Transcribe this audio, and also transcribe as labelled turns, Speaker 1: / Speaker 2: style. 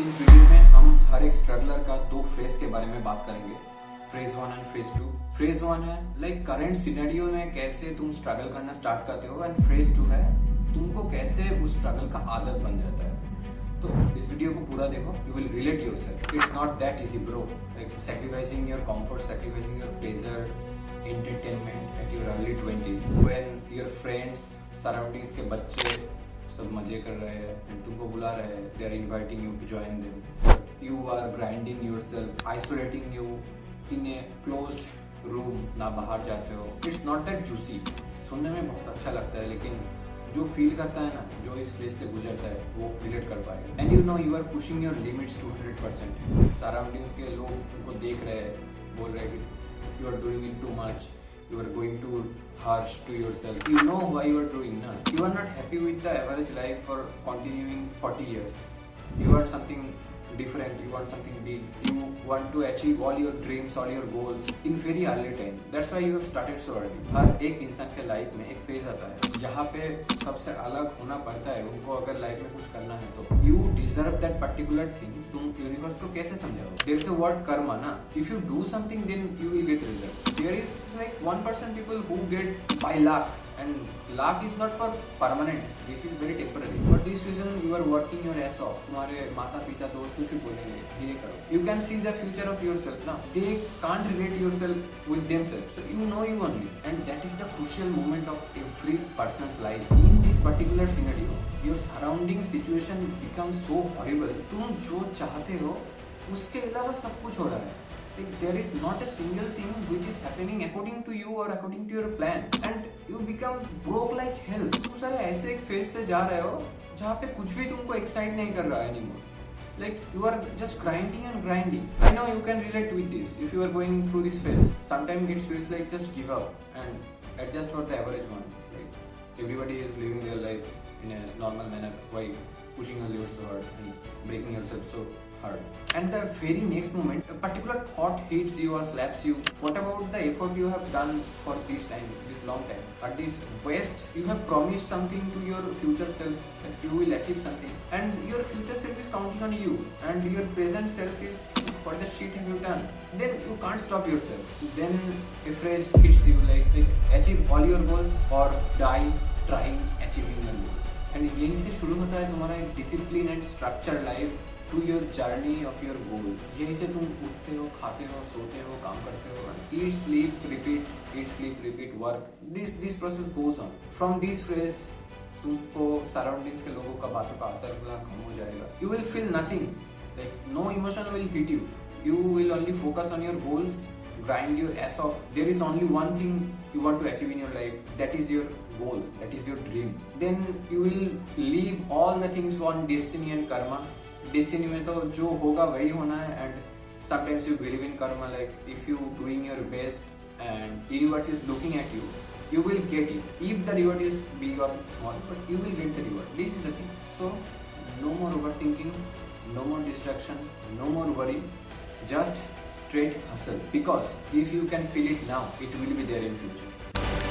Speaker 1: इस वीडियो में हम हर एक स्ट्रगलर का दो फेज के बारे में बात करेंगे, फेज 1 एंड फेज 2। फेज 1 है लाइक करंट सिनेरियो में कैसे तुम स्ट्रगल करना स्टार्ट करते हो, एंड फेज 2 है तुमको कैसे उस स्ट्रगल का आदत बन जाता है। तो इस वीडियो को पूरा देखो, you will relate yourself. It's not that easy bro, like sacrificing your comfort, sacrificing your pleasure, entertainment at your early 20s when your friends, surroundings के बच्चे सब मजे कर रहे हैं, तुमको बुला रहे हैं, they are inviting you to join them, you are grinding yourself, isolating you in a closed room, ना बाहर जाते हो। इट्स नॉट दैट जूसी, सुनने में बहुत अच्छा लगता है, लेकिन जो फील करता है ना, जो इस फेज से गुजरता है, वो रिलेट कर पाएगा। And you know you are pushing your limits to 100%। Surroundings के लोग तुमको देख रहे हैं, बोल रहे हैं कि you are doing it too much, you are going too harsh to yourself. You know why you are doing na. You are not happy with the average life for continuing 40 years. You want something different, you want something big, you want to achieve all your dreams, all your goals in very early time. That's why you have started so early. हर एक इंसान के life में एक phase आता है जहाँ पे सबसे अलग होना पड़ता है उनको, अगर लाइफ में कुछ करना है तो। You deserve that particular thing. तुम यूनिवर्स को कैसे समझाओ? There is a word karma ना. If you do something then you will get result. There is like 1% people who get by luck, and luck is not for permanent. This is very temporary. For this reason you are working your ass off. तुम्हारे माता पिता दोस्त कुछ भी बोलेंगे, धीरे करो. You can see the future of yourself now. They can't relate yourself with themselves. So you know you only, and that is the crucial moment of every person's life. In this particular scenario, your surrounding situation becomes so horrible. तुम जो चाहते हो उसके अलावा सब कुछ हो रहा है. Like there is not a single thing which is happening according to you or according to your plan, and you become broke like hell. तुम सारे ऐसे एक फेज से जा रहे हो जहाँ पे कुछ भी तुमको एक्साइट नहीं कर रहा है anymore. Like you are just grinding and grinding. I know you can relate with this if you are going through this phase. Sometimes it feels like just give up and adjust for the average one. Like everybody is living their life in a normal manner. Why pushing yourself so hard and breaking yourself so hard? And the very next moment, a particular thought hits you or slaps you. What about the effort you have done for this time, this long time? At this waste, you have promised something to your future self that you will achieve something, and your future self is counting on you, and your present self is, what the shit have you done? Then you can't stop yourself. Then a phrase hits you like achieve all your goals or die trying achieving your goals. And यही से शुरू होता है तुम्हारा एक discipline and structure life to your journey of your goal. यही से तुम उठते हो, खाते हो, सोते हो, काम करते हो, eat sleep repeat work, this process goes on. From this phrase तुमको सराउंडिंग्स के लोगों का बातों का असर पूरा कम हो जाएगा। You will feel nothing, like no emotion will hit you, you will only focus on your goals, grind your ass off. There is only one thing you want to achieve in your life, that is your goal, that is your dream. Then you will leave all the things on destiny and karma. Destiny में तो जो होगा वही होना है, and sometimes you believe in karma, like if you doing your best and universe is looking at you, you will get it. If the reward is big or small, but you will get the reward. This is the thing. So no more overthinking, no more distraction, no more worry, just straight hustle, because if you can feel it now, it will be there in future.